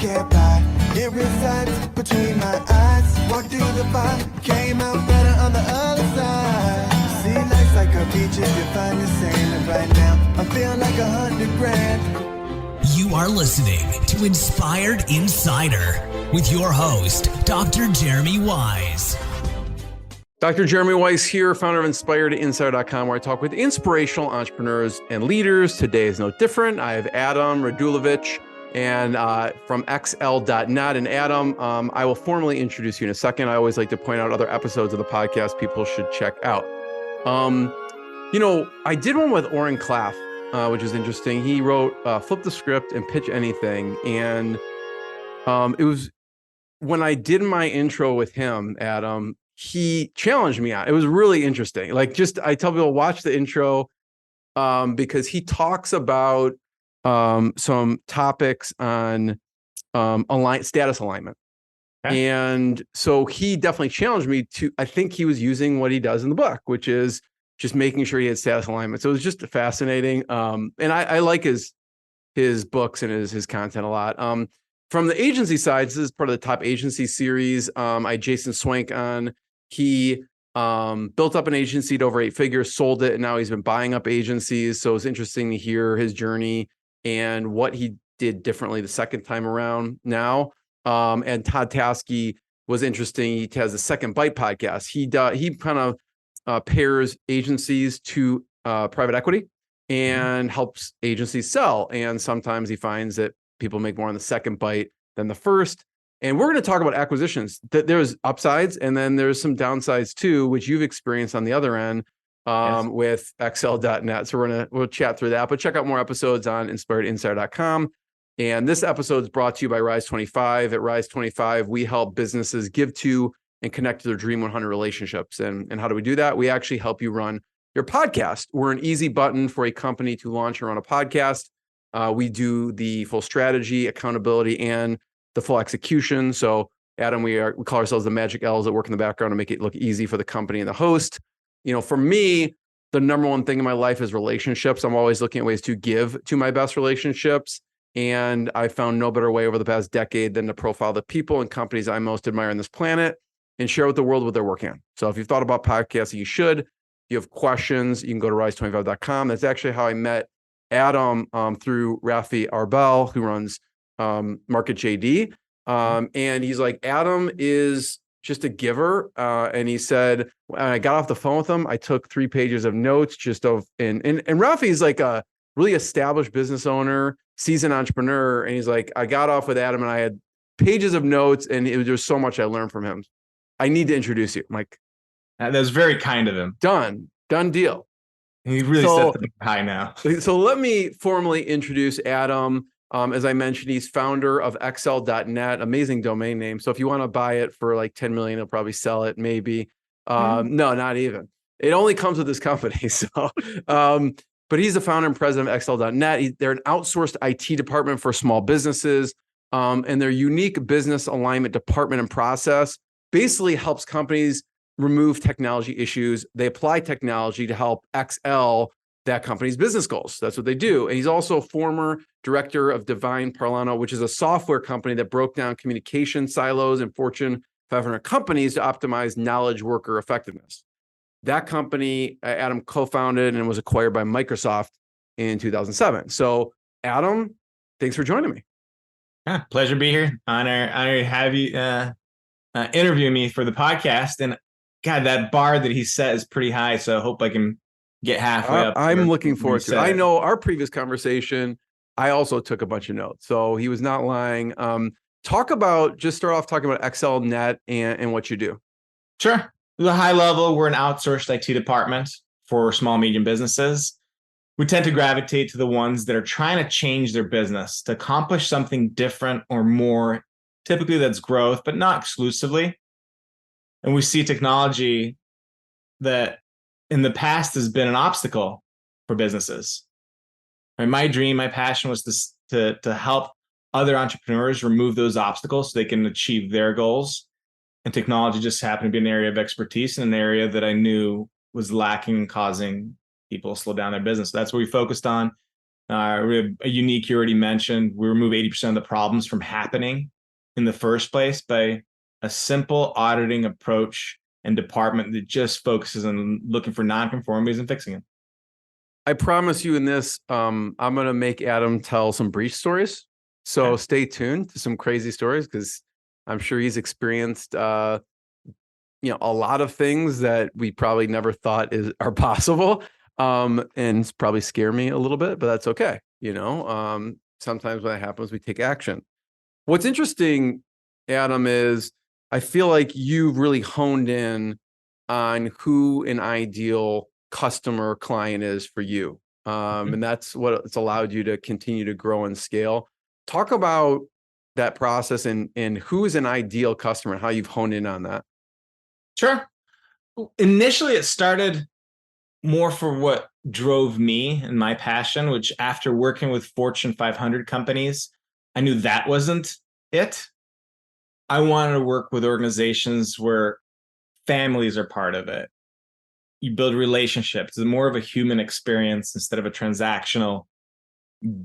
get by. It resides between my eyes. Walk through the fire, came out better on the other side. See, life's like a beach if you find the sand. And right now, I feel like 100 grand. You are listening to Inspired Insider with your host, Dr. Jeremy Wise. Dr. Jeremy Wise here, founder of InspiredInsider.com, where I talk with inspirational entrepreneurs and leaders. Today is no different. I have Adam Radulovic and from XL.net. And Adam, I will formally introduce you in a second. I always like to point out other episodes of the podcast people should check out. I did one with Oren Klaff, which is interesting. He wrote Flip the Script and Pitch Anything. And it was when I did my intro with him, Adam, he challenged me on. It was really interesting. I tell people, watch the intro because he talks about some topics on status alignment. Okay. And so he definitely challenged me to, I think he was using what he does in the book, which is just making sure he had status alignment. So it was just fascinating. And I like his books and his content a lot. From the agency side, this is part of the top agency series. I had Jason Swank on. He built up an agency to over 8 figures, sold it, and now he's been buying up agencies. So it's interesting to hear his journey and what he did differently the second time around now. And Todd Taskey was interesting. He has the Second Bite podcast. He kind of pairs agencies to private equity and helps agencies sell. And sometimes he finds that people make more on the second bite than the first. And we're going to talk about acquisitions. There's upsides and then there's some downsides too, which you've experienced on the other end with XL.net. So we'll chat through that, but check out more episodes on InspiredInsider.com. And this episode is brought to you by Rise 25. At Rise 25, we help businesses give to and connect to their Dream 100 relationships. And how do we do that? We actually help you run your podcast. We're an easy button for a company to launch and run a podcast. We do the full strategy, accountability, and the full execution. So, Adam, we call ourselves the magic L's that work in the background to make it look easy for the company and the host. For me, the number one thing in my life is relationships. I'm always looking at ways to give to my best relationships. And I found no better way over the past decade than to profile the people and companies I most admire on this planet and share with the world what they're working on. So if you've thought about podcasting, you should. If you have questions, you can go to rise25.com. That's actually how I met Adam through Rafi Arbel, who runs Market JD. And he's like, Adam is just a giver. And he said, when I got off the phone with him, I took 3 pages of notes and Rafi's like a really established business owner, seasoned entrepreneur. And he's like, I got off with Adam and I had pages of notes and there's so much I learned from him. I need to introduce you. I'm like, that was very kind of him. Done deal. He really set the bar high now. So let me formally introduce Adam. As I mentioned, he's founder of XL.net, amazing domain name. So if you want to buy it for like 10 million, he'll probably sell it. Maybe. No, not even. It only comes with this company. So, but he's the founder and president of XL.net. They're an outsourced IT department for small businesses. And their unique business alignment department and process basically helps companies remove technology issues. They apply technology to help XL that company's business goals. That's what they do. And he's also former director of Divine Parlano, which is a software company that broke down communication silos in Fortune 500 companies to optimize knowledge worker effectiveness. That company, Adam co-founded and was acquired by Microsoft in 2007. So, Adam, thanks for joining me. Yeah, pleasure to be here. Honor to have you interview me for the podcast. And God, that bar that he set is pretty high. So I hope I can get halfway up. I'm looking forward to it. I know our previous conversation, I also took a bunch of notes. So he was not lying. Start off talking about XL.net and what you do. Sure. At a high level, we're an outsourced IT department for small, medium businesses. We tend to gravitate to the ones that are trying to change their business to accomplish something different or more. Typically that's growth, but not exclusively. And we see technology that in the past has been an obstacle for businesses. And my dream, my passion was to help other entrepreneurs remove those obstacles so they can achieve their goals. And technology just happened to be an area of expertise and an area that I knew was lacking and causing people to slow down their business. So that's what we focused on. We have a unique you already mentioned. We remove 80% of the problems from happening in the first place by a simple auditing approach and department that just focuses on looking for nonconformities and fixing them. I promise you in this, I'm going to make Adam tell some breach stories. So stay tuned to some crazy stories, because I'm sure he's experienced, a lot of things that we probably never thought are possible. And it's probably scare me a little bit, but that's okay. Sometimes when that happens, we take action. What's interesting, Adam, is I feel like you've really honed in on who an ideal customer client is for you. And that's what it's allowed you to continue to grow and scale. Talk about that process and who is an ideal customer and how you've honed in on that. Sure. Initially, it started more for what drove me and my passion, which after working with Fortune 500 companies, I knew that wasn't it. I wanted to work with organizations where families are part of it. You build relationships. It's more of a human experience instead of a transactional,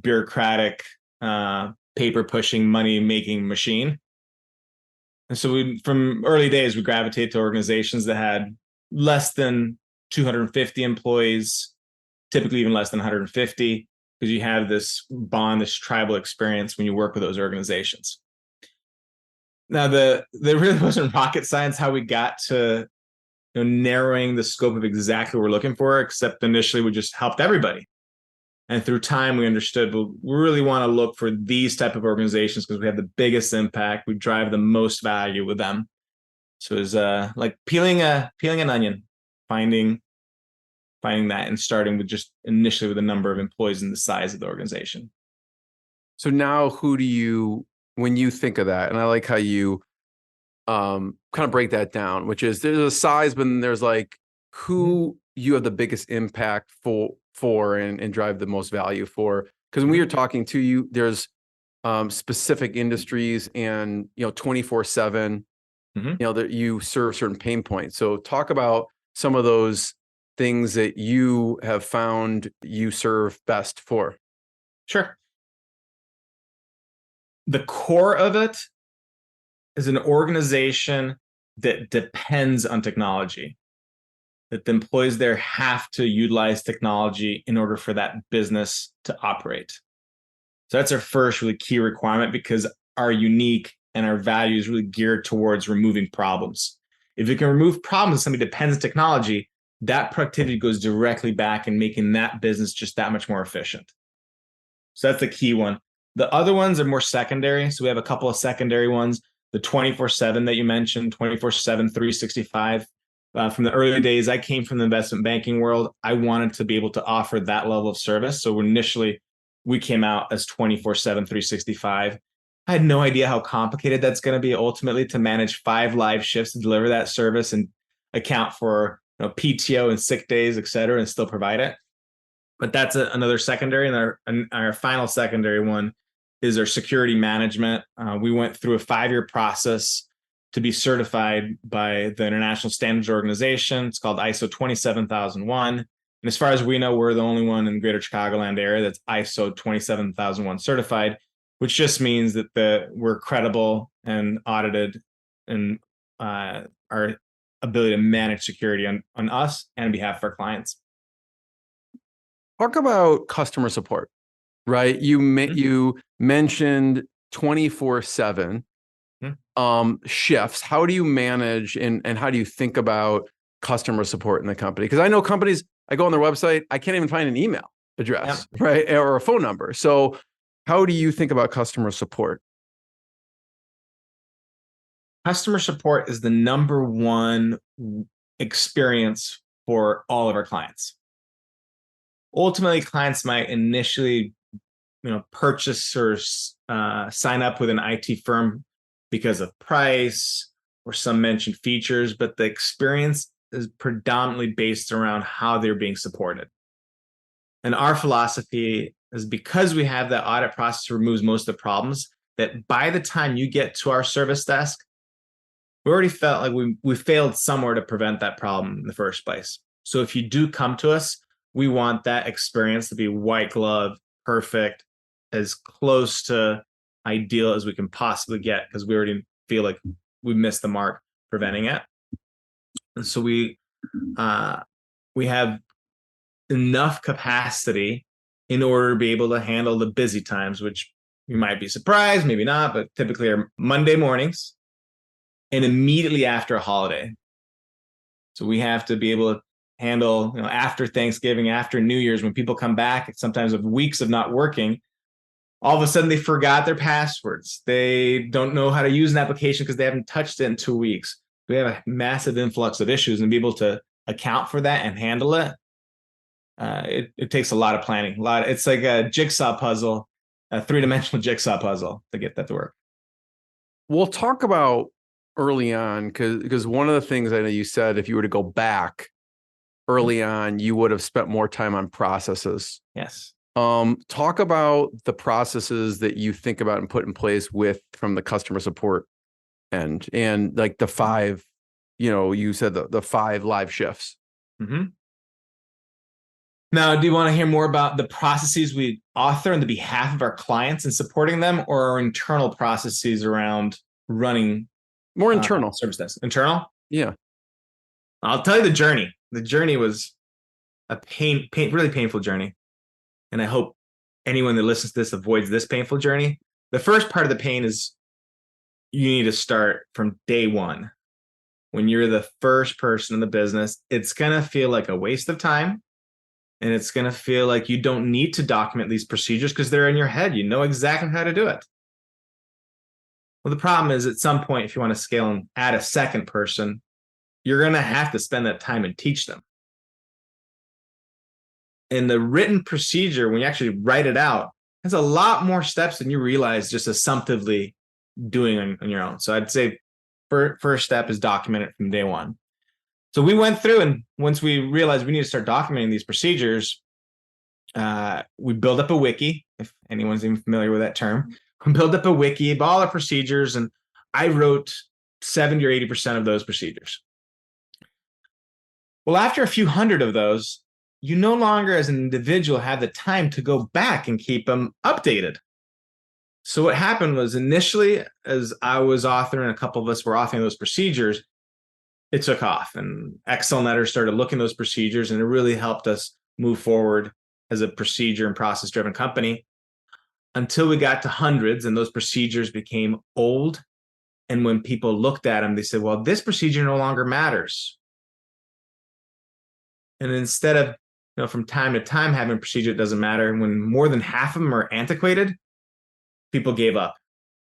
bureaucratic, paper pushing, money making machine. And so from early days, we gravitated to organizations that had less than 250 employees, typically even less than 150, because you have this bond, this tribal experience when you work with those organizations. Now, there really wasn't rocket science how we got to narrowing the scope of exactly what we're looking for, except initially we just helped everybody. And through time, we understood, well, we really want to look for these type of organizations because we have the biggest impact. We drive the most value with them. So it's like peeling an onion, finding that and starting with just initially with the number of employees and the size of the organization. So now when you think of that, and I like how you kind of break that down, which is there's a size, but then there's like who you have the biggest impact for and drive the most value for. Because when we were talking to you, there's specific industries and 24/7, that you serve certain pain points. So talk about some of those things that you have found you serve best for. Sure. The core of it is an organization that depends on technology, that the employees there have to utilize technology in order for that business to operate. So that's our first really key requirement, because our unique and our value is really geared towards removing problems. If you can remove problems, somebody depends on technology, that productivity goes directly back and making that business just that much more efficient. So that's the key one. The other ones are more secondary. So we have a couple of secondary ones. The 24/7 that you mentioned, 24/7, 365. From the early days, I came from the investment banking world. I wanted to be able to offer that level of service. So initially, we came out as 24/7, 365. I had no idea how complicated that's going to be ultimately to manage 5 live shifts to deliver that service and account for PTO and sick days, et cetera, and still provide it. But that's another secondary. And our final secondary one is our security management. We went through a 5-year process to be certified by the International Standards Organization. It's called ISO 27001. And as far as we know, we're the only one in the greater Chicagoland area that's ISO 27001 certified, which just means that we're credible and audited and our ability to manage security on us and on behalf of our clients. Talk about customer support, right? You mentioned 24/7 shifts. How do you manage and how do you think about customer support in the company? Because I know companies, I go on their website, I can't even find an email address, right? Or a phone number. So how do you think about customer support? Customer support is the number one experience for all of our clients. Ultimately, clients might initially, purchase or sign up with an IT firm because of price or some mentioned features, but the experience is predominantly based around how they're being supported. And our philosophy is, because we have that audit process that removes most of the problems, that by the time you get to our service desk, we already felt like we failed somewhere to prevent that problem in the first place. So if you do come to us, we want that experience to be white glove, perfect, as close to ideal as we can possibly get, because we already feel like we missed the mark preventing it. And so we have enough capacity in order to be able to handle the busy times, which you might be surprised, maybe not, but typically are Monday mornings and immediately after a holiday. So we have to be able to handle, after Thanksgiving, after New Year's, when people come back, sometimes of weeks of not working, all of a sudden they forgot their passwords. They don't know how to use an application because they haven't touched it in 2 weeks. We have a massive influx of issues, and be able to account for that and handle it. It takes a lot of planning. It's like a jigsaw puzzle, a 3-dimensional jigsaw puzzle to get that to work. We'll talk about early on, because one of the things I know you said, if you were to go back early on, you would have spent more time on processes. Yes. Talk about the processes that you think about and put in place from the customer support end, and like the 5, you said the 5 live shifts. Mm-hmm. Now, do you want to hear more about the processes we author on the behalf of our clients and supporting them, or our internal processes around running More internal service desk? Internal? Yeah. I'll tell you the journey. The journey was a really painful journey. And I hope anyone that listens to this avoids this painful journey. The first part of the pain is you need to start from day one. When you're the first person in the business, it's going to feel like a waste of time. And it's going to feel like you don't need to document these procedures because they're in your head. You know exactly how to do it. Well, the problem is, at some point, if you want to scale and add a second person, you're going to have to spend that time and teach them. And the written procedure, when you actually write it out, has a lot more steps than you realize just assumptively doing on your own. So I'd say first step is document it from day one. So we went through, and once we realized we need to start documenting these procedures, we build up a wiki, if anyone's even familiar with that term. We build up a wiki of all the procedures, and I wrote 70 or 80% of those procedures. Well, after a few hundred of those, you no longer as an individual have the time to go back and keep them updated. So what happened was, initially, as I was authoring, a couple of us were authoring those procedures, it took off, and ExcelNetter started looking at those procedures, and it really helped us move forward as a procedure and process-driven company, until we got to hundreds, and those procedures became old. And when people looked at them, they said, well, this procedure no longer matters. And instead of, from time to time having a procedure that doesn't matter, when more than half of them are antiquated, people gave up.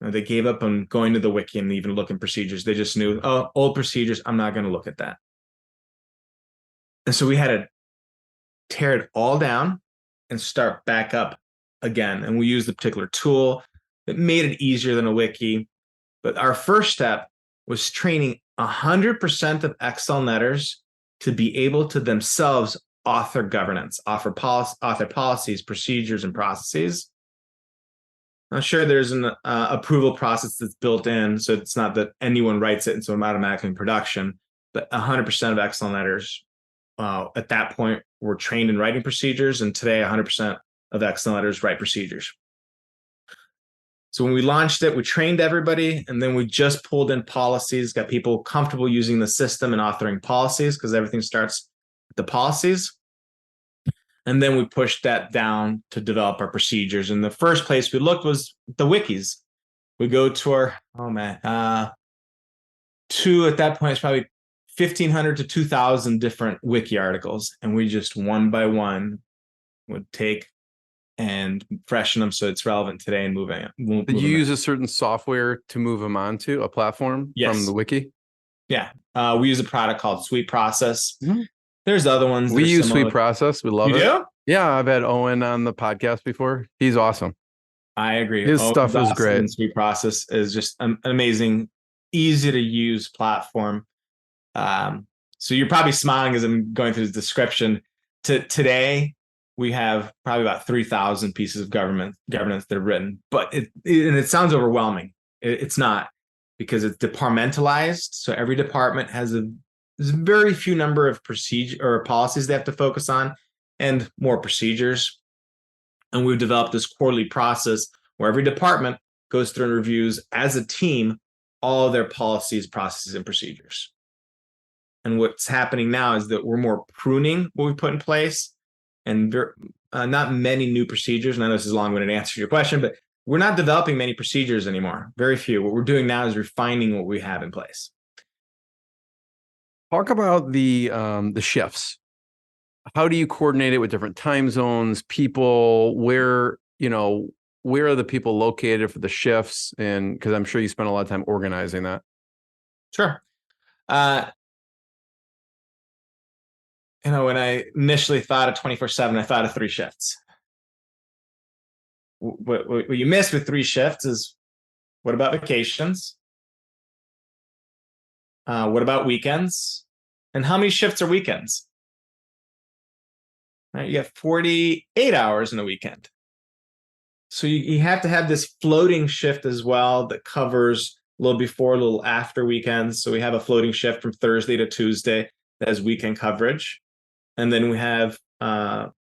They gave up on going to the wiki and even looking procedures. They just knew, oh, old procedures, I'm not going to look at that. And so we had to tear it all down and start back up again. And we used a particular tool that made it easier than a wiki. But our first step was training 100% of ExcelNetters to be able to themselves author governance, author policies, procedures, and processes. I'm sure there's an approval process that's built in, so it's not that anyone writes it and so I'm automatically in production. But 100% of ExcelNetters at that point were trained in writing procedures, and today 100% of ExcelNetters write procedures. So when we launched it, we trained everybody, and then we just pulled in policies, got people comfortable using the system and authoring policies, because everything starts with the policies. And then we pushed that down to develop our procedures. And the first place we looked was the wikis. We go to our, at that point, it's probably 1,500 to 2,000 different wiki articles. And we just one by one would take and freshen them so it's relevant today and move it. Did you use a certain software to move them onto a platform from the wiki? Yeah. We use a product called Sweet Process. Mm-hmm. There's other ones. We use Sweet Process. We love it. You do? Yeah, I've had Owen on the podcast before. He's awesome. I agree. His stuff is great. Sweet Process is just an amazing, easy to use platform. So you're probably smiling as I'm going through the description. Today, we have probably about 3,000 pieces of governance that are written, but it sounds overwhelming. It's not, because it's departmentalized. So every department has there's a very few number of procedure or policies they have to focus on, and more procedures. And we've developed this quarterly process where every department goes through and reviews as a team all of their policies, processes, and procedures. And what's happening now is that we're more pruning what we put in place, and not many new procedures. And I know this is a long-winded answer to your question, but we're not developing many procedures anymore. Very few. What we're doing now is refining what we have in place. Talk about the shifts. How do you coordinate it with different time zones, people? Where are the people located for the shifts? And because I'm sure you spend a lot of time organizing that. Sure. When I initially thought of 24/7, I thought of 3 shifts. What you miss with 3 shifts is, what about vacations? What about weekends? And how many shifts are weekends? Right, you have 48 hours in a weekend. So you have to have this floating shift as well that covers a little before, a little after weekends. So we have a floating shift from Thursday to Tuesday that has weekend coverage. And then we have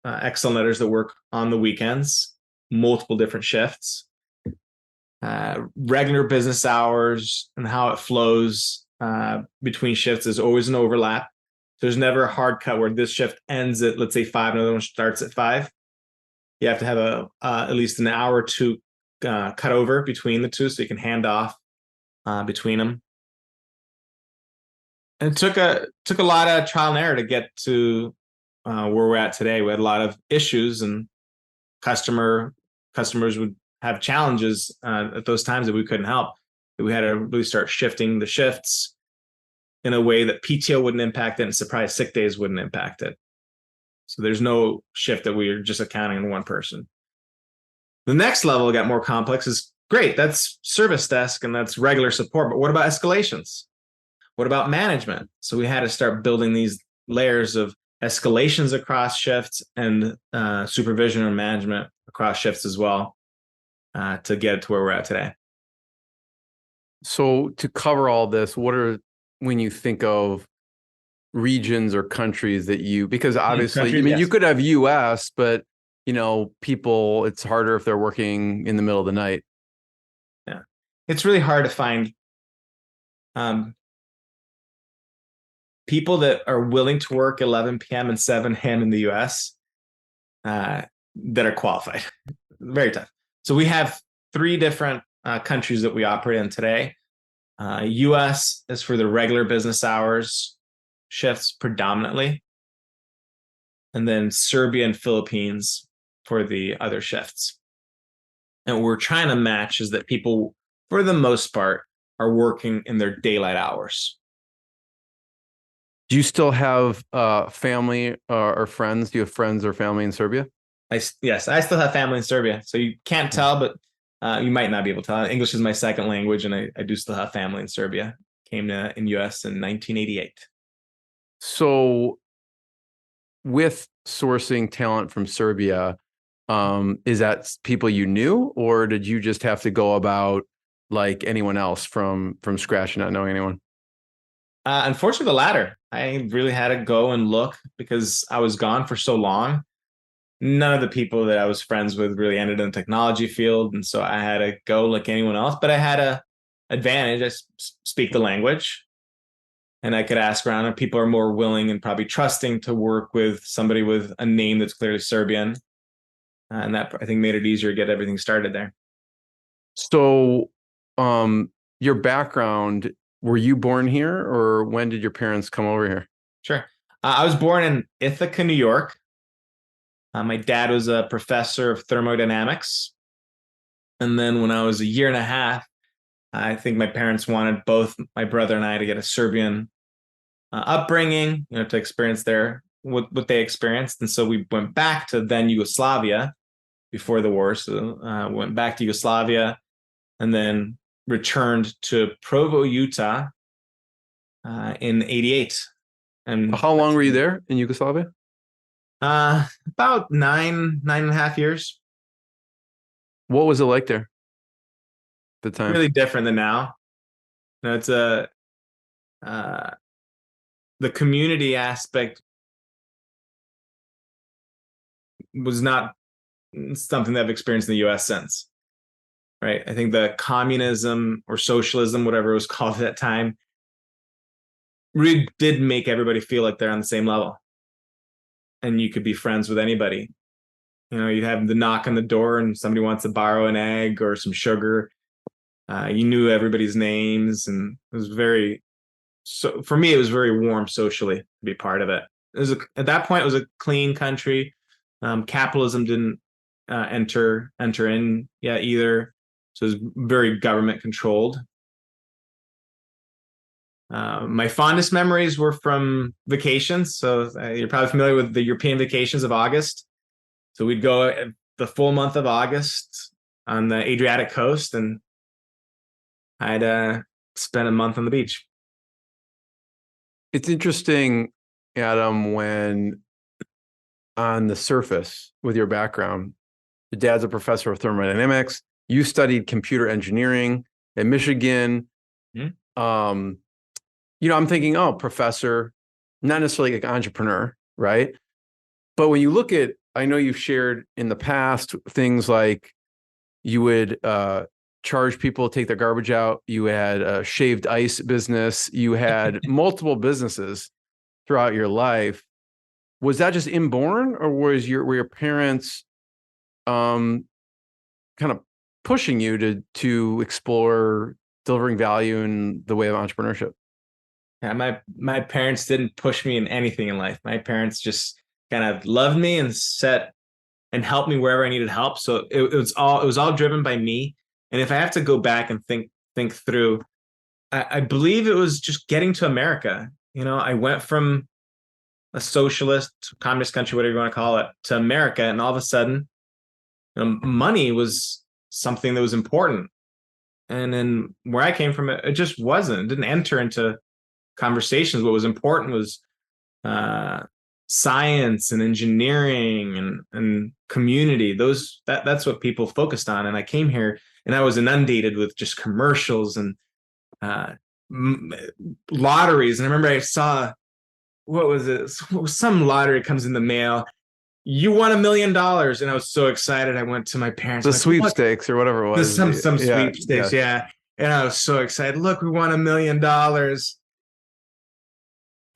Excel letters that work on the weekends, multiple different shifts. Regular business hours and how it flows between shifts is always an overlap. There's never a hard cut where this shift ends at, let's say, 5, another one starts at 5. You have to have at least an hour or two cut over between the two, so you can hand off between them. And it took a lot of trial and error to get to where we're at today. We had a lot of issues, and customers would have challenges at those times that we couldn't help. We had to really start shifting the shifts in a way that PTO wouldn't impact it and surprise sick days wouldn't impact it. So there's no shift that we are just accounting on one person. The next level got more complex. Is great. That's service desk and that's regular support. But what about escalations? What about management? So we had to start building these layers of escalations across shifts and supervision and management across shifts as well to get to where we're at today. So to cover all this, when you think of regions or countries that because obviously, you could have US, but people, it's harder if they're working in the middle of the night. Yeah. It's really hard to find people that are willing to work 11 p.m. and 7 a.m. in the US that are qualified. Very tough. So we have 3 different countries that we operate in today. US is for the regular business hours shifts predominantly. And then Serbia and Philippines for the other shifts. And what we're trying to match is that people, for the most part, are working in their daylight hours. Do you still have family or friends? Do you have friends or family in Serbia? Yes, I still have family in Serbia. So you can't tell, but you might not be able to tell. English is my second language, and I do still have family in Serbia. Came in US in 1988. So with sourcing talent from Serbia, is that people you knew, or did you just have to go about like anyone else from scratch, not knowing anyone? Unfortunately, the latter. I really had to go and look because I was gone for so long. None of the people that I was friends with really ended in the technology field. And so I had to go like anyone else, but I had a advantage. I speak the language and I could ask around, and people are more willing and probably trusting to work with somebody with a name that's clearly Serbian. And that, I think, made it easier to get everything started there. So your background, were you born here, or when did your parents come over here? Sure. I was born in Ithaca, New York. My dad was a professor of thermodynamics. And then when I was a year and a half, I think my parents wanted both my brother and I to get a Serbian upbringing, to experience what they experienced. And so we went back to then Yugoslavia before the war. So went back to Yugoslavia and then returned to Provo, Utah in 88. And how long were you there in Yugoslavia? About nine and a half years. What was it like there at the time? Really different than now. It's the community aspect was not something that I've experienced in the US since. Right. I think the communism or socialism, whatever it was called at that time, really did make everybody feel like they're on the same level. And you could be friends with anybody. You have the knock on the door and somebody wants to borrow an egg or some sugar. You knew everybody's names, and it was so for me, it was very warm socially to be part of it. At that point, it was a clean country. Capitalism didn't enter in yet either. So it was very government controlled. My fondest memories were from vacations. So you're probably familiar with the European vacations of August. So we'd go the full month of August on the Adriatic coast, and I'd spend a month on the beach. It's interesting, Adam, when on the surface with your background, your dad's a professor of thermodynamics. You studied computer engineering at Michigan. Mm-hmm. I'm thinking, oh, professor, not necessarily like entrepreneur, right? But when you look at, I know you've shared in the past things like you would charge people to take their garbage out. You had a shaved ice business. You had multiple businesses throughout your life. Was that just inborn, or were your parents kind of pushing you to explore delivering value in the way of entrepreneurship? Yeah, my parents didn't push me in anything in life. My parents just kind of loved me and helped me wherever I needed help. So it was all driven by me. And if I have to go back and think through, I believe it was just getting to America. I went from a socialist, communist country, whatever you want to call it, to America, and all of a sudden, money was something that was important. And then where I came from, it just wasn't. It didn't enter into conversations. What was important was science and engineering and community. That's what people focused on. And I came here and I was inundated with just commercials and lotteries. And I remember I saw, what was it? Some lottery comes in the mail. You won $1 million, and I was so excited. I went to my parents. The sweepstakes or whatever it was. Some sweepstakes, yeah. And I was so excited. Look, we won $1 million.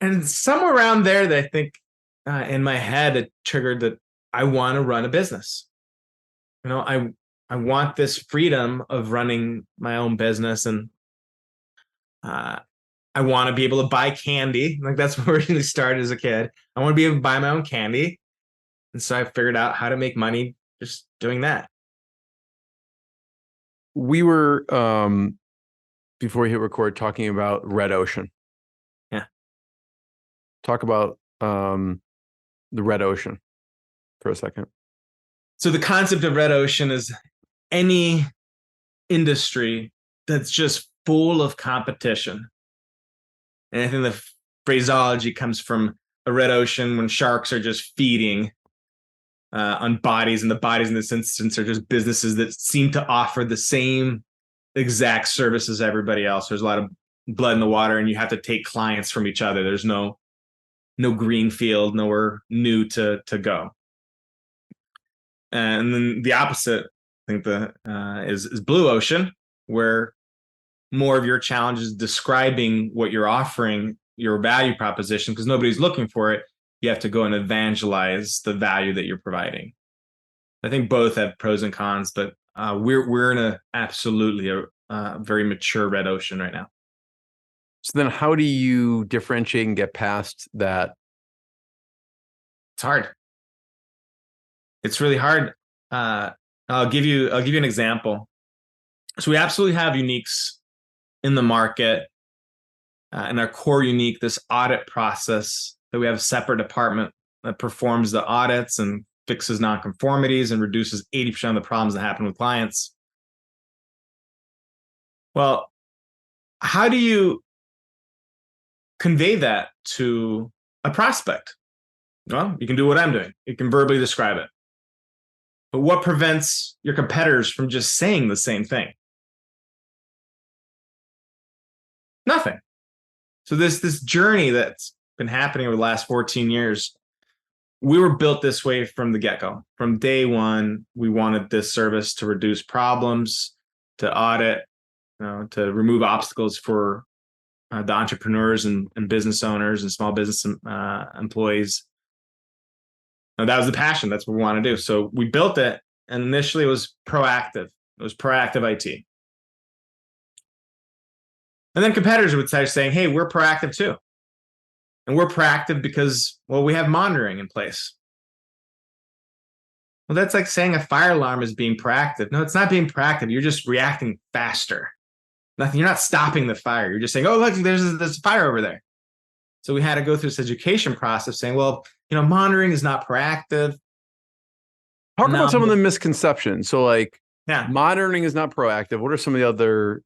And somewhere around there, that I think in my head, it triggered that I want to run a business. I want this freedom of running my own business, and I want to be able to buy candy. Like, that's where it really started as a kid. I want to be able to buy my own candy. And so I figured out how to make money just doing that. We were, before we hit record, talking about red ocean. Yeah. Talk about the red ocean for a second. So the concept of red ocean is any industry that's just full of competition. And I think the phraseology comes from a red ocean when sharks are just feeding on bodies, and the bodies in this instance are just businesses that seem to offer the same exact service as everybody else. There's a lot of blood in the water, and you have to take clients from each other. There's no green field, nowhere new to go. And then the opposite, I think, is blue ocean, where more of your challenge is describing what you're offering, your value proposition, because nobody's looking for it. You have to go and evangelize the value that you're providing. I think both have pros and cons, but we're in a very mature red ocean right now. So then how do you differentiate and get past that? It's hard. It's really hard. I'll give you an example. So we absolutely have uniques in the market, and our core unique, this audit process, that we have a separate department that performs the audits and fixes nonconformities and reduces 80% of the problems that happen with clients. Well, how do you convey that to a prospect? Well, you can do what I'm doing. You can verbally describe it. But what prevents your competitors from just saying the same thing? Nothing. So this journey that's been happening over the last 14 years, we were built this way from the get-go. From day one, we wanted this service to reduce problems, to audit, to remove obstacles for the entrepreneurs and business owners and small business employees. And that was the passion. That's what we want to do. So we built it, and initially it was proactive. It was proactive IT. And then competitors would start saying, hey, we're proactive too. And we're proactive because, well, we have monitoring in place. Well, that's like saying a fire alarm is being proactive. No, it's not being proactive. You're just reacting faster. Nothing. You're not stopping the fire. You're just saying, oh, look, there's a fire over there. So we had to go through this education process saying, well, monitoring is not proactive. Talk about some of the misconceptions. So like, yeah, monitoring is not proactive. What are some of the other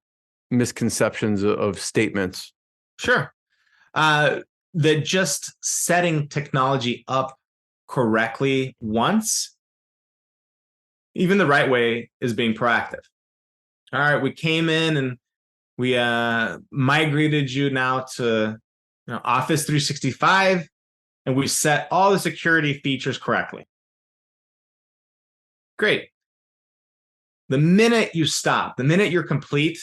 misconceptions of statements? Sure. That just setting technology up correctly once, even the right way, is being proactive. All right, we came in and we migrated you now to Office 365, and we set all the security features correctly. Great. The minute you stop, the minute you're complete,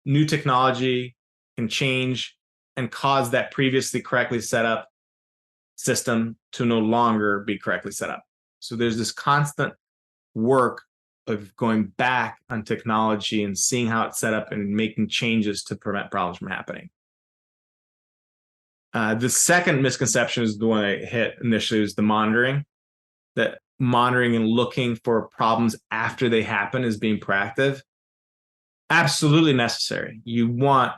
new technology can change and cause that previously correctly set up system to no longer be correctly set up. So there's this constant work of going back on technology and seeing how it's set up and making changes to prevent problems from happening. The second misconception is the one I hit initially, is the monitoring. That monitoring and looking for problems after they happen is being proactive. Absolutely necessary. You want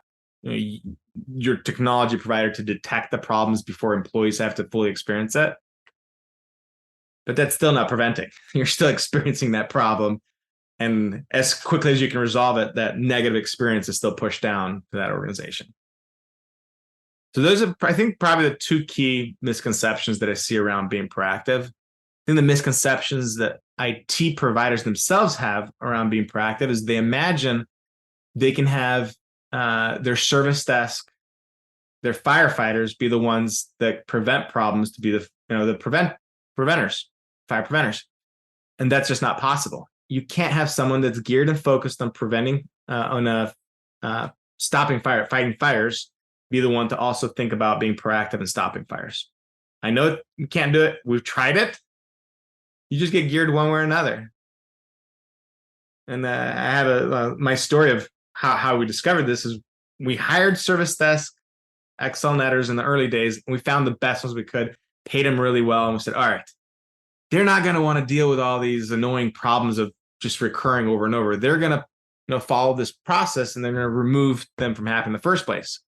your technology provider to detect the problems before employees have to fully experience it. But that's still not preventing. You're still experiencing that problem. And as quickly as you can resolve it, that negative experience is still pushed down to that organization. So those are, I think, probably the two key misconceptions that I see around being proactive. I think the misconceptions that IT providers themselves have around being proactive is they imagine they can have their service desk, their firefighters be the ones that prevent problems, to be the preventers, fire preventers. And that's just not possible. You can't have someone that's geared and focused on preventing, stopping fighting fires, be the one to also think about being proactive and stopping fires. I know you can't do it. We've tried it. You just get geared one way or another. And I have my story of how we discovered this is we hired service desk Excelnetters in the early days, and we found the best ones we could, paid them really well, and we said, all right, they're not going to want to deal with all these annoying problems of just recurring over and over. They're going to follow this process, and they're going to remove them from happening in the first place.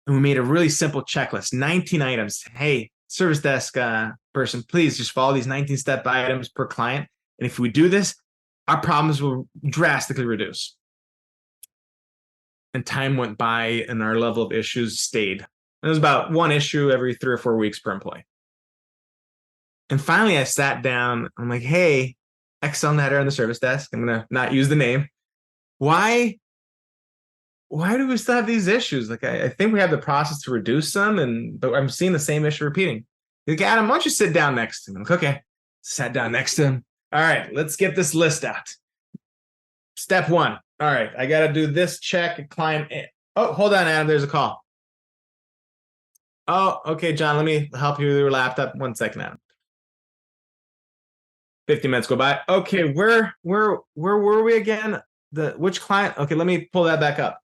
And we made a really simple checklist, 19 items. Hey, service desk person, please just follow these 19-step items per client. And if we do this, our problems will drastically reduce. And time went by, and our level of issues stayed. It was about one issue every 3 or 4 weeks per employee. And finally, I sat down. I'm like, hey, Excelnetter on the service desk. I'm going to not use the name. Why do we still have these issues? Like, I think we have the process to reduce them, but I'm seeing the same issue repeating. Like, Adam, why don't you sit down next to him? I'm like, okay, sat down next to him. All right, let's get this list out. Step 1. All right, I got to do this check. Client. Oh, hold on, Adam. There's a call. Oh, okay, John. Let me help you with your laptop. 1 second, Adam. 50 minutes go by. Okay, where were we again? Which client? Okay, let me pull that back up.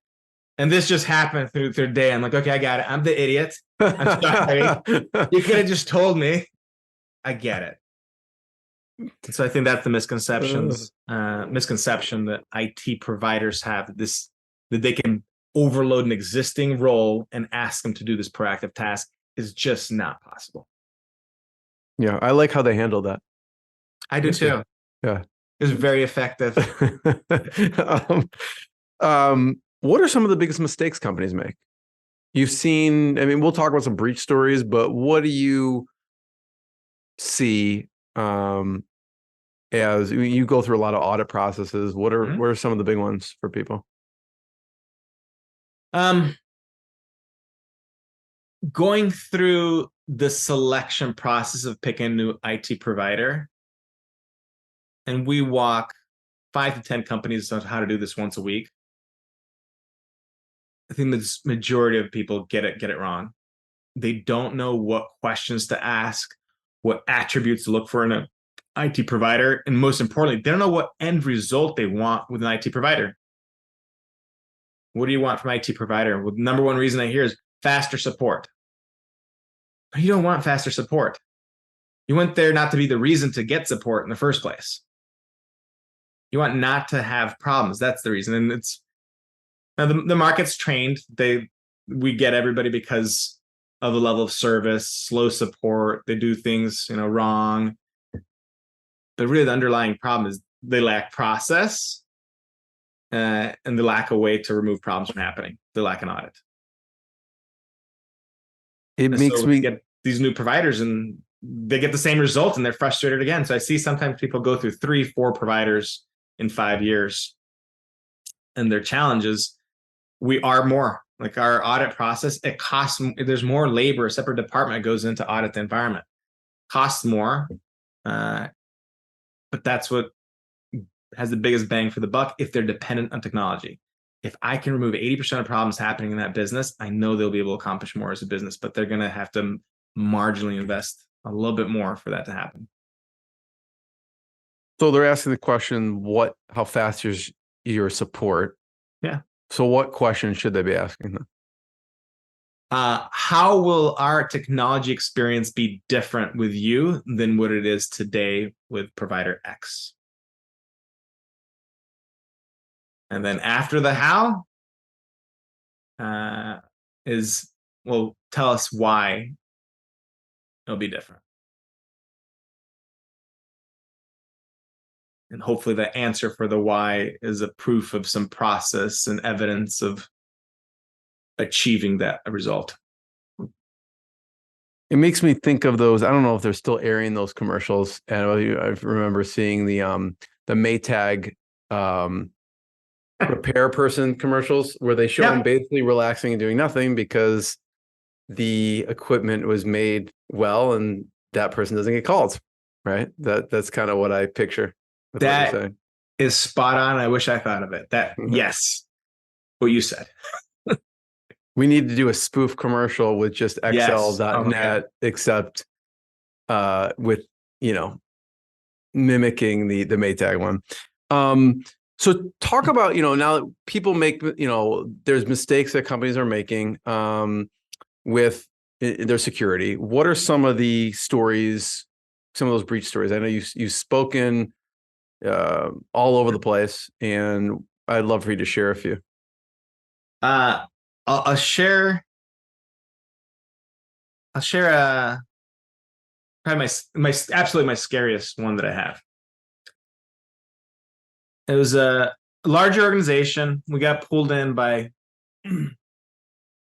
And this just happened through the day. I'm like, okay, I got it. I'm the idiot. I'm sorry. You could have just told me. I get it. So I think that's the misconception that IT providers have, that they can overload an existing role and ask them to do this proactive task is just not possible. Yeah, I like how they handle that. I do too. Yeah. It was very effective. What are some of the biggest mistakes companies make? You've seen, I mean, we'll talk about some breach stories, but what do you see as you go through a lot of audit processes? What are some of the big ones for people? going through the selection process of picking a new IT provider, and we walk 5 to 10 companies on how to do this once a week. I think the majority of people get it wrong. They don't know what questions to ask, what attributes to look for in an IT provider, and most importantly, they don't know what end result they want with an IT provider. What do you want from an IT provider? Well, the number one reason I hear is faster support. But you don't want faster support. You went there not to be the reason to get support in the first place. You want not to have problems. That's the reason. And it's now the market's trained. We get everybody because of the level of service, slow support. They do things, wrong. But really, the underlying problem is they lack process, and they lack a way to remove problems from happening. They lack an audit. It And makes so me get these new providers, and they get the same result, and they're frustrated again. So I see sometimes people go through 3-4 providers in 5 years, and their challenges. We are more like our audit process. It costs. There's more labor. A separate department goes into audit the environment. Costs more, but that's what has the biggest bang for the buck if they're dependent on technology. If I can remove 80% of problems happening in that business, I know they'll be able to accomplish more as a business, but they're going to have to marginally invest a little bit more for that to happen. So they're asking the question, how fast is your support? Yeah. So what questions should they be asking them? How will our technology experience be different with you than what it is today with provider X? And then after the how tell us why it'll be different. And hopefully the answer for the why is a proof of some process and evidence of achieving that result. It makes me think of those. I don't know if they're still airing those commercials. And I remember seeing the Maytag repair person commercials where they show them basically relaxing and doing nothing because the equipment was made well and that person doesn't get called. Right. That's kind of what I picture. That is spot on. I wish I thought of it. Yes, what you said. We need to do a spoof commercial with just Excel.net, except with, mimicking the Maytag one. So talk about, now that people make, there's mistakes that companies are making with their security. What are some of the stories, some of those breach stories? I know you've spoken all over the place, and I'd love for you to share a few. I'll share probably my scariest one that I have. It was a larger organization. We got pulled in by I'm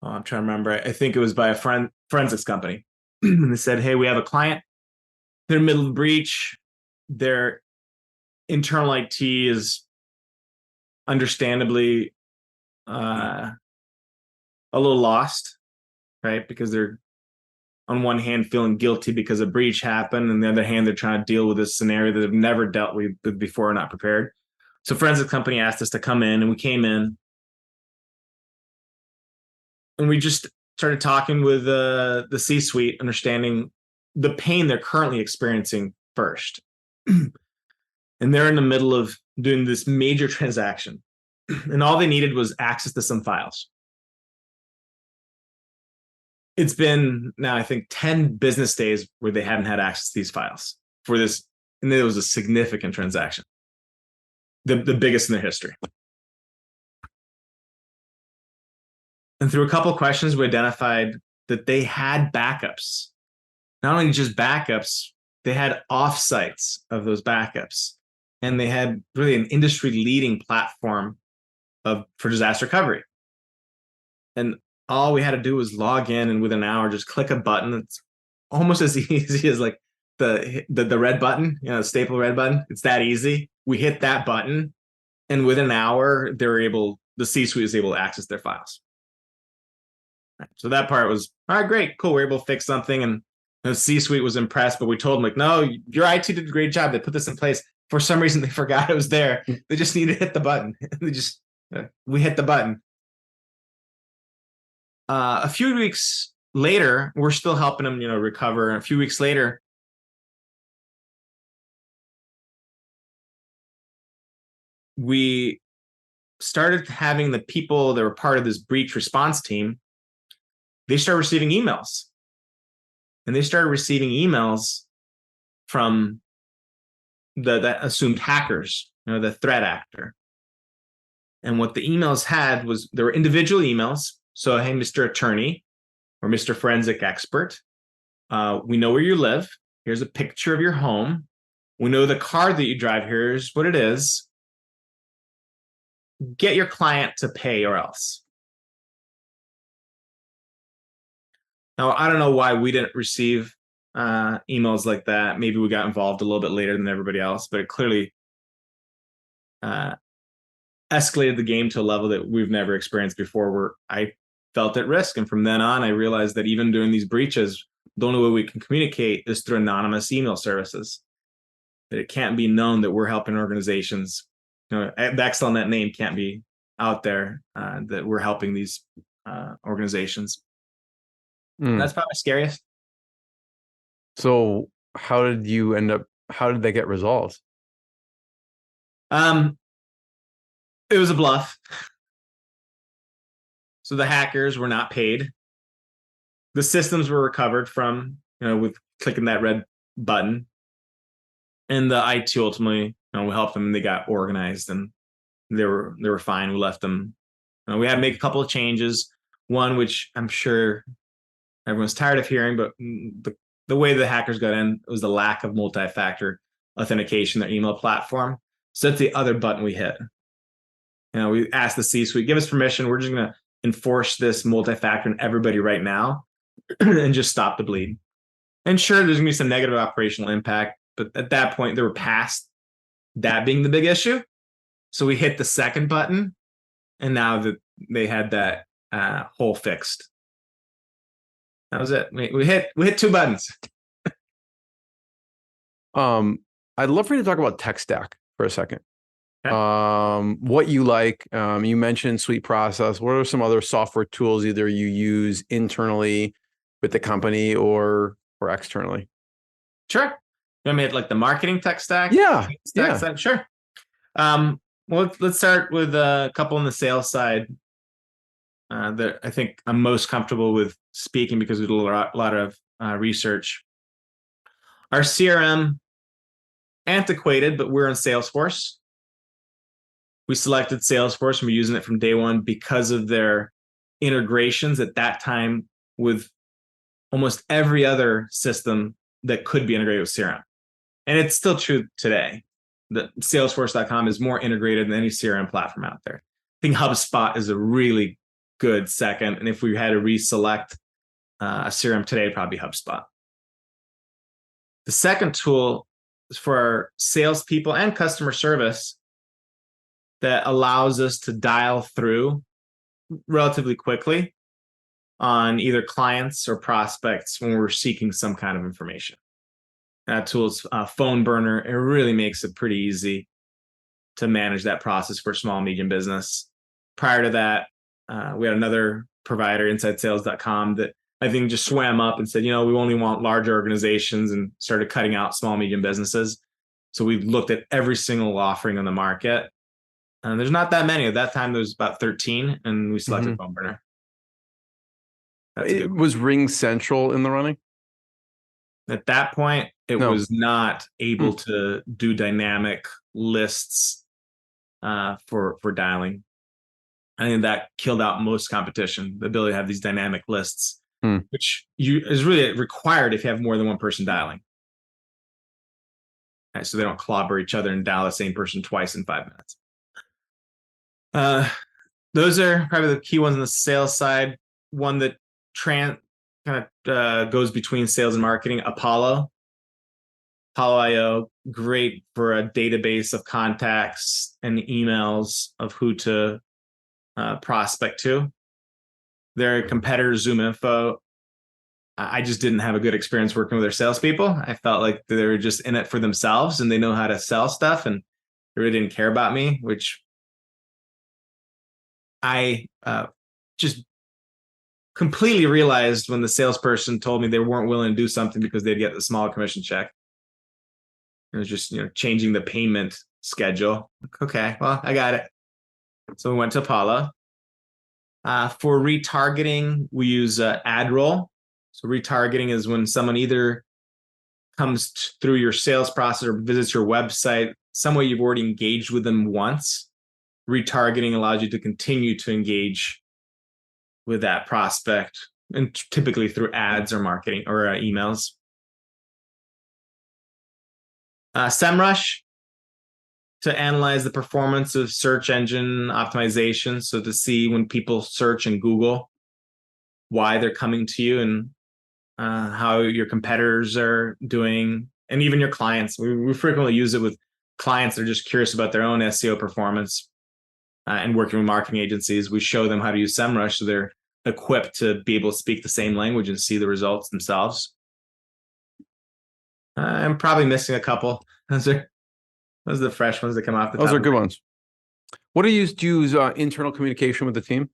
trying to remember. I think it was by a forensics company. And they said, hey, we have a client. They're middle of breach. Their internal IT is understandably a little lost, right? Because they're on one hand feeling guilty because a breach happened, and on the other hand, they're trying to deal with this scenario that they've never dealt with before, not prepared. So forensic company asked us to come in, and we came in, and we just started talking with the C-suite, understanding the pain they're currently experiencing first. And they're in the middle of doing this major transaction, and all they needed was access to some files. It's been now, I think, 10 business days where they haven't had access to these files for this. And it was a significant transaction, the biggest in their history. And through a couple of questions, we identified that they had backups. Not only just backups, they had offsites of those backups. And they had really an industry-leading platform for disaster recovery. And all we had to do was log in, and within an hour, just click a button. It's almost as easy as like the red button, the staple red button. It's that easy. We hit that button, and within an hour, the C-suite was able to access their files. So that part was, all right, great, cool. We were able to fix something. And the C-suite was impressed, but we told them, like, no, your IT did a great job. They put this in place. For some reason, they forgot it was there. They just need to hit the button. We hit the button. A few weeks later, we're still helping them, recover. A few weeks later, we started having the people that were part of this breach response team, they started receiving emails. And they started receiving emails from the assumed hackers, the threat actor. And what the emails had was, there were individual emails. So, hey, Mr. Attorney or Mr. Forensic Expert, we know where you live. Here's a picture of your home. We know the car that you drive. Here's what it is. Get your client to pay or else. Now, I don't know why we didn't receive emails like that. Maybe we got involved a little bit later than everybody else, but it clearly escalated the game to a level that we've never experienced before, where I felt at risk. And from then on, I realized that even during these breaches, the only way we can communicate is through anonymous email services. That it can't be known that we're helping organizations. The Excelnet name can't be out there, that we're helping these organizations. That's probably scariest. So how did they get resolved? It was a bluff. So the hackers were not paid. The systems were recovered from, with clicking that red button. And the IT ultimately, we helped them. They got organized and they were fine. We left them. We had to make a couple of changes. One, which I'm sure everyone's tired of hearing, but the way the hackers got in was the lack of multi-factor authentication, their email platform. So that's the other button we hit. We asked the C-suite, give us permission. We're just going to enforce this multi-factor on everybody right now and just stop the bleed. And sure, there's going to be some negative operational impact, but at that point, they were past that being the big issue. So we hit the second button, and now that they had that hole fixed. That was it. We hit two buttons. I'd love for you to talk about tech stack for a second. Okay. What you like. You mentioned Suite Process. What are some other software tools either you use internally with the company or externally? Sure. You want me at like the marketing tech stack? Yeah. Stack? Sure. Well, let's start with a couple on the sales side that I think I'm most comfortable with speaking because we did a lot of research. Our CRM, antiquated, but we're in Salesforce. We selected Salesforce and we're using it from day one because of their integrations at that time with almost every other system that could be integrated with CRM. And it's still true today that Salesforce.com is more integrated than any CRM platform out there. I think HubSpot is a really good second. And if we had to reselect a CRM today, it'd probably be HubSpot. The second tool is for our salespeople and customer service that allows us to dial through relatively quickly on either clients or prospects when we're seeking some kind of information. That tool's Phone Burner. It really makes it pretty easy to manage that process for small, medium business. Prior to that, we had another provider, InsideSales.com, that I think just swam up and said, we only want large organizations, and started cutting out small, medium businesses. So we looked at every single offering on the market. And there's not that many. At that time, there was about 13, and we selected Phone Burner. It was Ring Central in the running? At that point, it was not able to do dynamic lists for dialing. I think that killed out most competition, the ability to have these dynamic lists, which is really required if you have more than one person dialing. Right, so they don't clobber each other and dial the same person twice in 5 minutes. Those are probably the key ones on the sales side. One that goes between sales and marketing, Apollo IO, great for a database of contacts and emails of who to prospect to. their competitor Zoom Info, I just didn't have a good experience working with their salespeople. I felt like they were just in it for themselves and they know how to sell stuff and they really didn't care about me, which I just completely realized when the salesperson told me they weren't willing to do something because they'd get the small commission check. It was just, changing the payment schedule. Okay, well, I got it. So we went to Apollo. For retargeting, we use ad roll. So retargeting is when someone either comes through your sales process or visits your website, some way you've already engaged with them once. Retargeting allows you to continue to engage with that prospect, and typically through ads or marketing or emails. SEMrush, to analyze the performance of search engine optimization. So to see when people search in Google, why they're coming to you and how your competitors are doing, and even your clients. We frequently use it with clients that are just curious about their own SEO performance and working with marketing agencies. We show them how to use SEMrush so they're equipped to be able to speak the same language and see the results themselves. I'm probably missing a couple. Those are the fresh ones that come off the top. Those are good ones. What do you use? Do you use internal communication with the team?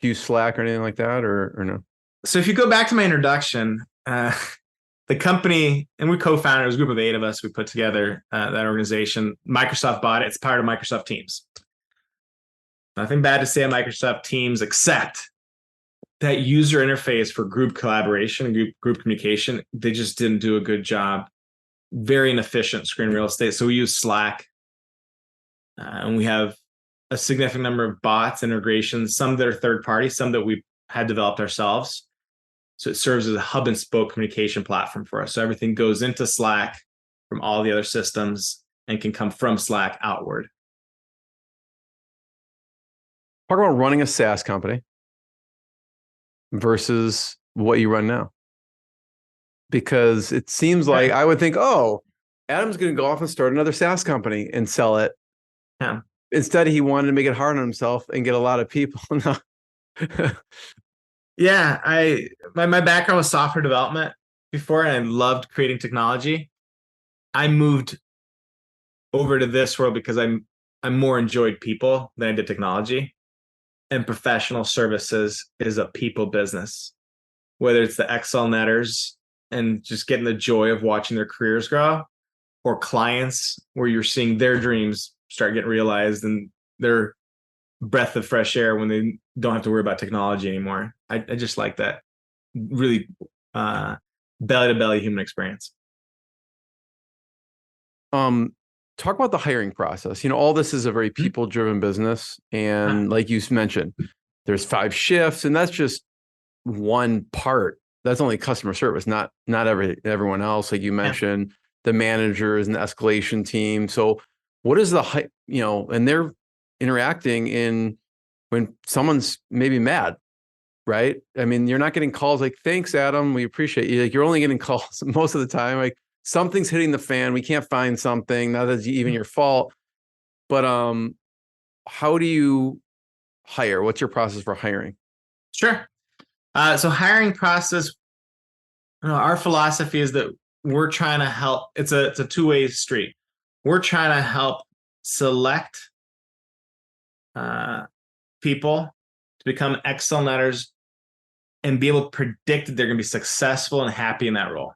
Do you use Slack or anything like that, or no? So if you go back to my introduction, the company, and we co-founded, it was a group of 8 of us. We put together that organization. Microsoft bought it. It's part of Microsoft Teams. Nothing bad to say on Microsoft Teams, except that user interface for group collaboration and group communication, they just didn't do a good job. Very inefficient screen real estate. So we use Slack, and we have a significant number of bots, integrations, some that are third party, some that we had developed ourselves. So it serves as a hub and spoke communication platform for us. So everything goes into Slack from all the other systems and can come from Slack outward. Talk about running a SaaS company versus what you run now. Because it seems like I would think, oh, Adam's going to go off and start another SaaS company and sell it. Yeah. Instead, he wanted to make it hard on himself and get a lot of people. Yeah, my background was software development before, and I loved creating technology. I moved over to this world because I more enjoyed people than I did technology. And professional services is a people business, whether it's the Excel netters and just getting the joy of watching their careers grow, or clients where you're seeing their dreams start getting realized and their breath of fresh air when they don't have to worry about technology anymore. I just like that really belly to belly human experience. Talk about the hiring process. All this is a very people driven business. And like you mentioned, there's 5 shifts, and that's just one part. That's only customer service, not everyone else. Like you mentioned, the managers and the escalation team. So what is and they're interacting when someone's maybe mad, right? I mean, you're not getting calls like, thanks, Adam, we appreciate you. Like, you're only getting calls most of the time, like, something's hitting the fan, we can't find something, not that's even your fault. But how do you hire? What's your process for hiring? Sure. So hiring process, our philosophy is that we're trying to help. It's a two-way street. We're trying to help select people to become Excel netters and be able to predict that they're going to be successful and happy in that role.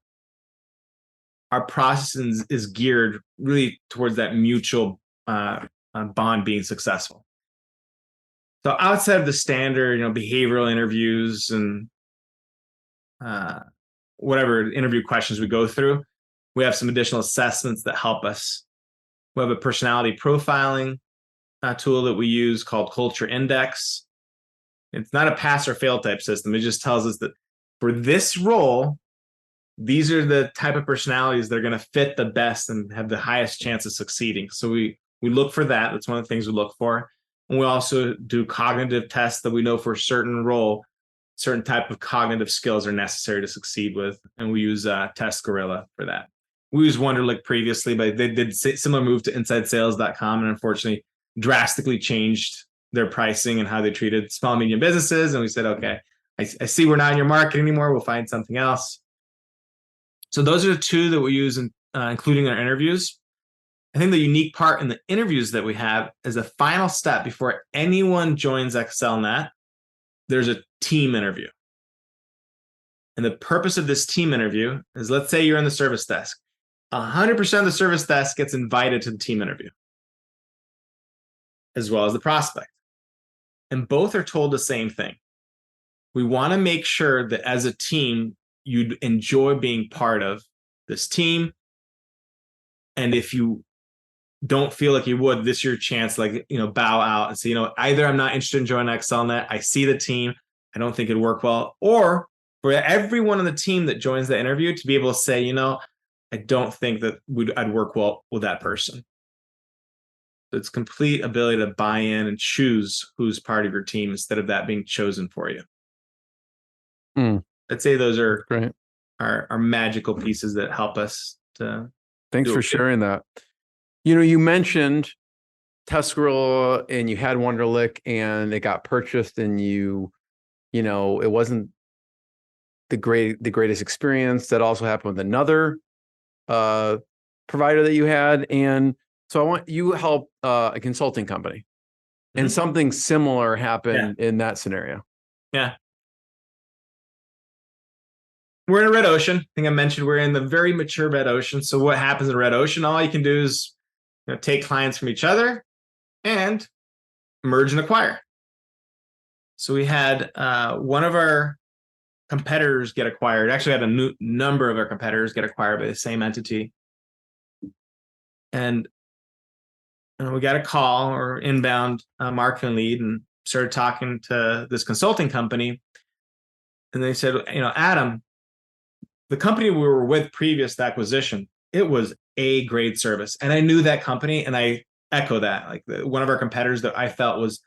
Our process is geared really towards that mutual bond being successful. So outside of the standard, behavioral interviews and whatever interview questions we go through, we have some additional assessments that help us. We have a personality profiling tool that we use called Culture Index. It's not a pass or fail type system. It just tells us that for this role, these are the type of personalities that are going to fit the best and have the highest chance of succeeding. So we look for that. That's one of the things we look for. And we also do cognitive tests that we know for a certain role, certain type of cognitive skills are necessary to succeed with. And we use Test Gorilla for that. We used Wonderlic previously, but they did similar move to InsideSales.com and unfortunately drastically changed their pricing and how they treated small and medium businesses. And we said, okay, I see we're not in your market anymore. We'll find something else. So those are the two that we use in including our interviews. I think the unique part in the interviews that we have is a final step before anyone joins ExcelNet. There's a team interview. And the purpose of this team interview is, let's say you're in the service desk. 100% of the service desk gets invited to the team interview, as well as the prospect. And both are told the same thing. We want to make sure that as a team, you'd enjoy being part of this team. And if you don't feel like you would, this is your chance, like, bow out and say, either I'm not interested in joining ExcelNet, I see the team, I don't think it'd work well, or for everyone on the team that joins the interview to be able to say, I don't think that I'd work well with that person. It's complete ability to buy in and choose who's part of your team instead of that being chosen for you. I'd say those are Great. Are magical pieces that help us to. Thanks for sharing that. You mentioned Tuscarora and you had Wonderlic and it got purchased and it wasn't the greatest experience. That also happened with another provider that you had. And so you help a consulting company, and something similar happened in that scenario. Yeah. We're in a red ocean. I think I mentioned we're in the very mature red ocean. So what happens in red ocean? All you can do is take clients from each other and merge and acquire. So we had one of our competitors get acquired. Actually, had a number of our competitors get acquired by the same entity. And we got a call or inbound marketing lead and started talking to this consulting company. And they said, Adam, the company we were with previous to acquisition, it was a great service. And I knew that company, and I echo that. Like one of our competitors that I felt was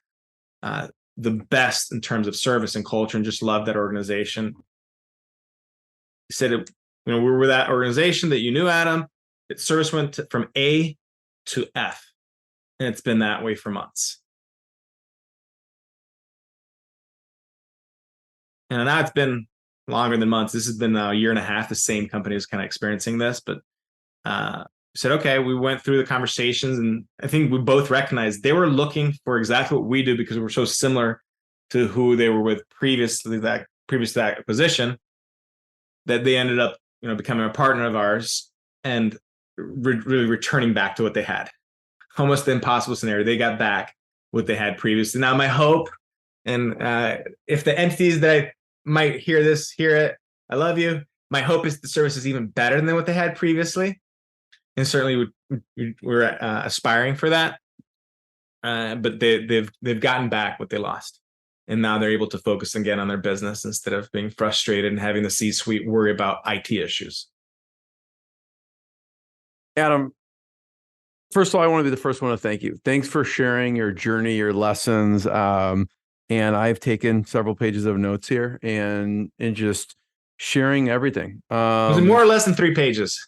the best in terms of service and culture, and just loved that organization. He said, we were with that organization that you knew, Adam. Its service went from A to F, and it's been that way for months. And now it's been longer than months. This has been a year and a half. The same company is kind of experiencing this, but said, okay, we went through the conversations, and I think we both recognized they were looking for exactly what we do because we're so similar to who they were with previous to that acquisition, that they ended up, becoming a partner of ours and really returning back to what they had. Almost the impossible scenario. They got back what they had previously. Now, my hope, and if the entities that I might hear it, I love you. My hope is the service is even better than what they had previously. And certainly we're aspiring for that. But they've gotten back what they lost. And now they're able to focus again on their business instead of being frustrated and having the C-suite worry about IT issues. Adam, first of all, I want to be the first one to thank you. Thanks for sharing your journey, your lessons. And I've taken several pages of notes here and just sharing everything. Was it more or less than 3 pages?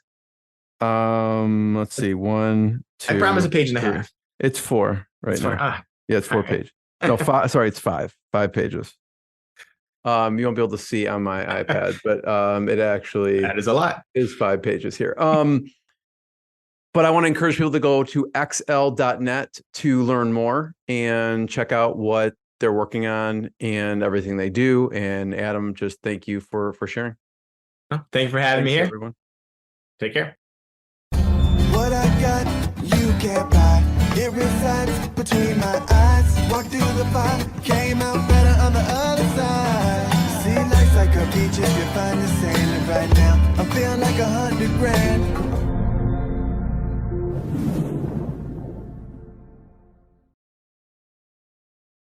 Let's see. 1, 2. I promise a page and a 3. half. It's 4 right now. Yeah, it's 4 pages. No, 5. Sorry, it's 5 pages. You won't be able to see on my iPad, but it actually that is a lot. Is 5 pages here. But I want to encourage people to go to xl.net to learn more and check out what they're working on and everything they do. And Adam, just thank you for sharing. Thank you for having me here. Everyone. Take care. What I got, you can't buy. It resides between my eyes. Walked through the fire, came out better on the other side. See, life's like a beach if you find the sailing right now. I'm feeling like $100 grand.